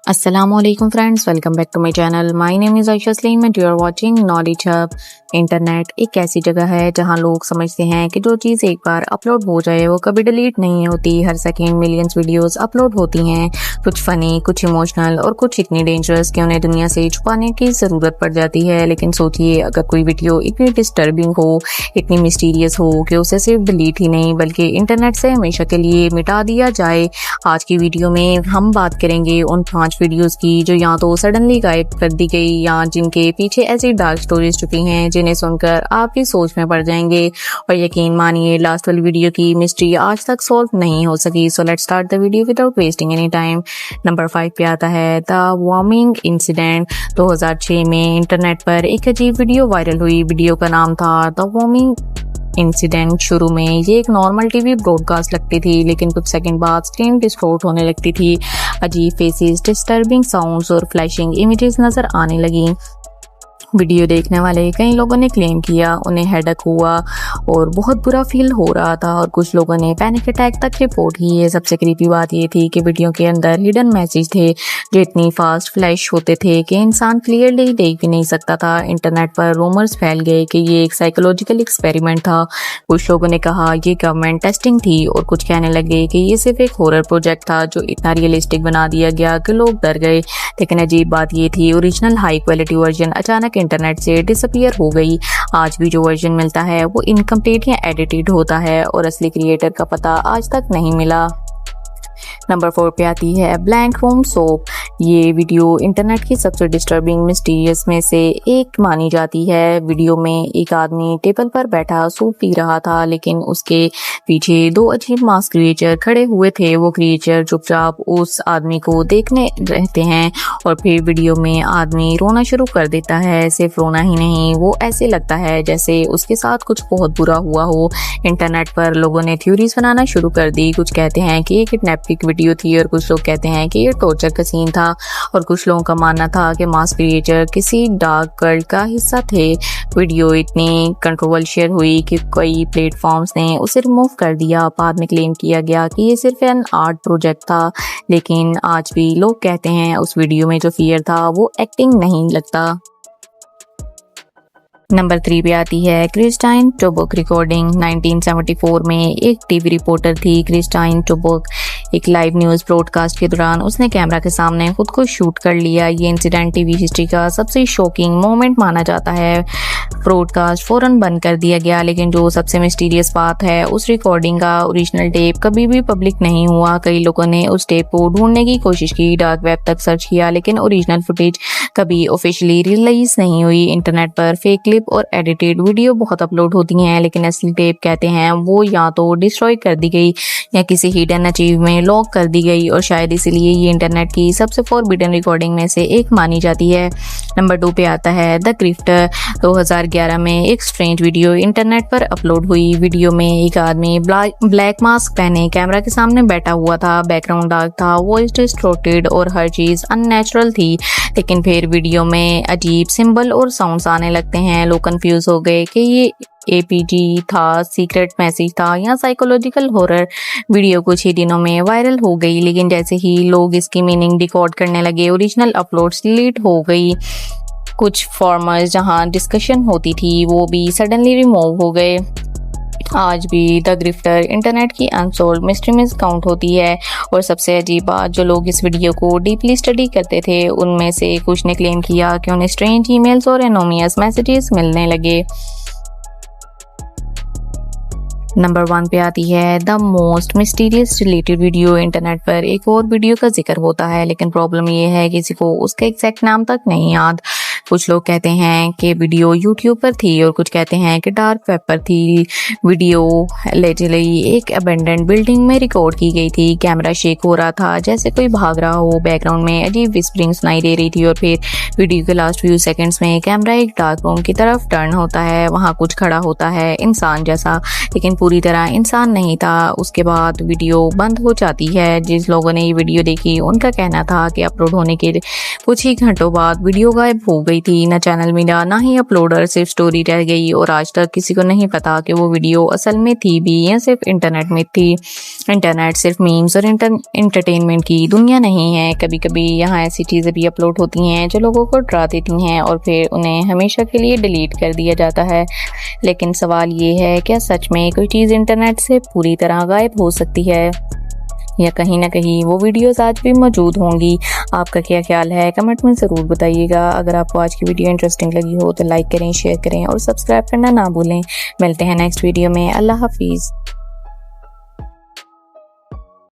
Assalamualaikum friends, welcome back to my channel. My name is Aisha Saleem and you are watching Knowledge Hub. Internet एक ऐसी जगह है जहां लोग समझते हैं कि जो चीज़ एक बार अपलोड हो जाए वो कभी डिलीट नहीं होती। हर सेकंड मिलियंस वीडियोस अपलोड होती हैं, कुछ फ़नी, कुछ इमोशनल और कुछ इतनी डेंजरस कि उन्हें दुनिया से छुपाने की ज़रूरत पड़ जाती है। लेकिन सोचिए, अगर कोई वीडियो इतनी डिस्टर्बिंग हो, इतनी मिस्टीरियस हो कि उसे सिर्फ डिलीट ही नहीं बल्कि इंटरनेट से हमेशा के लिए मिटा दिया जाए। आज की वीडियो में हम बात करेंगे उन 5 वीडियोस की जो या तो सडनली गायब कर दी गई या जिनके पीछे ऐसी डार्क स्टोरीज छुपी हैं जिन्हें सुनकर आप भी सोच में पड़ जाएंगे। और यकीन मानिए, लास्ट वाली वीडियो की मिस्ट्री आज तक सॉल्व नहीं हो सकी। So let's start the video without wasting any time. Number 5 पे आता है द वार्मिंग इंसिडेंट। 2006 में इंटरनेट पर एक अजीब वीडियो वायरल हुई। वीडियो का नाम था द वार्मिंग इंसिडेंट। शुरू में ये एक नॉर्मल टीवी ब्रॉडकास्ट लगती थी, लेकिन कुछ सेकंड बाद स्क्रीन डिस्टॉर्ट होने लगती थी। अजीब फेसेस, डिस्टर्बिंग साउंड्स और फ्लैशिंग इमेजेस नजर आने लगी। वीडियो देखने वाले कई लोगों ने क्लेम किया उन्हें हेडेक हुआ और बहुत बुरा फील हो रहा था, और कुछ लोगों ने पैनिक अटैक तक रिपोर्ट किए। सबसे क्रीपी बात ये थी कि वीडियो के अंदर हिडन मैसेज थे जो इतनी फास्ट फ्लैश होते थे कि इंसान क्लियरली देख भी नहीं सकता था। इंटरनेट पर रूमर्स फैल गए कि ये एक साइकोलॉजिकल एक्सपेरिमेंट था। कुछ लोगों ने कहा ये गवर्नमेंट टेस्टिंग थी, और कुछ कहने लगे कि ये सिर्फ एक हॉरर प्रोजेक्ट था जो इतना रियलिस्टिक बना दिया गया कि लोग डर गए। लेकिन अजीब बात ये थी, ओरिजिनल हाई क्वालिटी वर्जन अचानक इंटरनेट से डिसअपीयर हो गई। आज भी जो वर्जन मिलता है वो इनकम्प्लीट या एडिटेड होता है, और असली क्रिएटर का पता आज तक नहीं मिला। नंबर 4 पे आती है ब्लैक रूम सोप। ये वीडियो इंटरनेट की सबसे डिस्टर्बिंग मिस्टीरियस में से एक मानी जाती है। वीडियो में एक आदमी टेबल पर बैठा सूप पी रहा था, लेकिन उसके पीछे 2 अजीब मास्क क्रिएचर खड़े हुए थे। वो क्रिएचर चुपचाप उस आदमी को देखने रहते हैं, और फिर वीडियो में आदमी रोना शुरू कर देता है। सिर्फ रोना ही नहीं, वो ऐसे लगता है जैसे उसके साथ कुछ बहुत बुरा हुआ हो। इंटरनेट पर लोगों ने थ्योरीज बनाना शुरू कर दी। कुछ कहते हैं कि ये किडनैपिंग वीडियो थी, और कुछ लोग कहते हैं कि ये टॉर्चर का सीन था, और कुछ लोगों का मानना था कि मास्क क्रिएचर किसी डार्क कल्ट का हिस्सा थे। वीडियो इतनी कंट्रोवर्शियल हुई कि कई प्लेटफॉर्म्स ने उसे रिमूव कर दिया। बाद में क्लेम किया गया कि ये सिर्फ एन आर्ट प्रोजेक्ट था, लेकिन आज भी लोग कहते हैं उस वीडियो में जो फियर था वो एक्टिंग नहीं लगता। नंबर 3 पे आती है क्रिस्टाइन टोबक रिकॉर्डिंग। 1974 में एक टीवी रिपोर्टर थी क्रिस्टाइन टोबक। एक लाइव न्यूज़ ब्रॉडकास्ट के दौरान उसने कैमरा के सामने खुद को शूट कर लिया। ये इंसिडेंट टीवी हिस्ट्री का सबसे शॉकिंग मोमेंट माना जाता है। ब्रॉडकास्ट फौरन बंद कर दिया गया, लेकिन जो सबसे मिस्टीरियस बात है, उस रिकॉर्डिंग का ओरिजिनल टेप कभी भी पब्लिक नहीं हुआ। कई लोगों ने उस टेप को ढूंढने की कोशिश की, डार्क वेब तक सर्च किया, लेकिन ओरिजिनल फुटेज कभी ऑफिशियली रिलीज नहीं हुई। इंटरनेट पर फेक क्लिप और एडिटेड वीडियो बहुत अपलोड होती हैं, लेकिन असली टेप कहते हैं वो या तो डिस्ट्रॉय कर दी गई या किसी हिडन अचीव में लॉक कर दी गई, और शायद इसीलिए ये इंटरनेट की सबसे फॉरबिडन रिकॉर्डिंग में से एक मानी जाती है। नंबर 2 पे आता है द क्रिफ्टर। 2011 में एक स्ट्रेंज वीडियो इंटरनेट पर अपलोड हुई। वीडियो में एक आदमी ब्लैक मास्क पहने कैमरा के सामने बैठा हुआ था। बैकग्राउंड डार्क था, वॉइस डिस्टॉर्टेड और हर चीज अननेचुरल थी। लेकिन फिर वीडियो में अजीब सिंबल और साउंड्स आने लगते हैं। लोग कंफ्यूज हो गए कि ये एपीजी था, सीक्रेट मैसेज था या साइकोलॉजिकल हॉरर। वीडियो कुछ ही दिनों में वायरल हो गई, लेकिन जैसे ही लोग इसकी मीनिंग डिकोड करने लगे, ओरिजिनल अपलोड्स डिलीट हो गई। कुछ फॉर्मर्स जहां डिस्कशन होती थी वो भी सडनली रिमूव हो गए। आज भी द ग्रिफ्टर इंटरनेट की अनसोल्ड मिस्ट्री में काउंट होती है। और सबसे अजीब बात, जो लोग इस वीडियो को डीपली स्टडी करते थे उनमें से कुछ ने क्लेम किया कि उन्हें स्ट्रेंज ईमेल्स और एनोनिमस मैसेजेस मिलने लगे। नंबर 1 पे आती है the most mysterious related video. Internet पर एक और वीडियो का जिक्र होता है, लेकिन प्रॉब्लम ये है कि किसी को उसका एग्जैक्ट नाम तक नहीं याद। कुछ लोग कहते हैं कि वीडियो यूट्यूब पर थी, और कुछ कहते हैं कि डार्क वेब पर थी। वीडियो एलिजिडली एक अबेंडेंड बिल्डिंग में रिकॉर्ड की गई थी। कैमरा शेक हो रहा था जैसे कोई भाग रहा हो। बैकग्राउंड में अजीब विस्परिंग सुनाई दे रही थी, और फिर वीडियो के लास्ट फ्यू सेकंड्स में कैमरा एक डार्क रूम की तरफ टर्न होता है। वहाँ कुछ खड़ा होता है इंसान जैसा, लेकिन पूरी तरह इंसान नहीं था। उसके बाद वीडियो बंद हो जाती है। जिस लोगों ने ये वीडियो देखी उनका कहना था कि अपलोड होने के कुछ ही घंटों बाद वीडियो गायब हो गई। गई थी, ना चैनल मिला ना ही अपलोडर, सिर्फ स्टोरी रह गई और आज तक किसी को नहीं पता कि वो वीडियो असल में थी भी या सिर्फ इंटरनेट में थी। इंटरनेट सिर्फ मीम्स और एंटरटेनमेंट की दुनिया नहीं है। कभी कभी यहाँ ऐसी चीज़ें भी अपलोड होती हैं जो लोगों को डरा देती हैं और फिर उन्हें हमेशा के लिए डिलीट कर दिया जाता है। लेकिन सवाल ये है, क्या सच में कोई चीज़ इंटरनेट से पूरी तरह गायब हो सकती है या कहीं ना कहीं वो वीडियोस आज भी मौजूद होंगी? आपका क्या ख्याल है, कमेंट में ज़रूर बताइएगा। अगर आपको आज की वीडियो इंटरेस्टिंग लगी हो तो लाइक करें, शेयर करें और सब्सक्राइब करना ना भूलें। मिलते हैं नेक्स्ट वीडियो में। अल्लाह हाफिज़।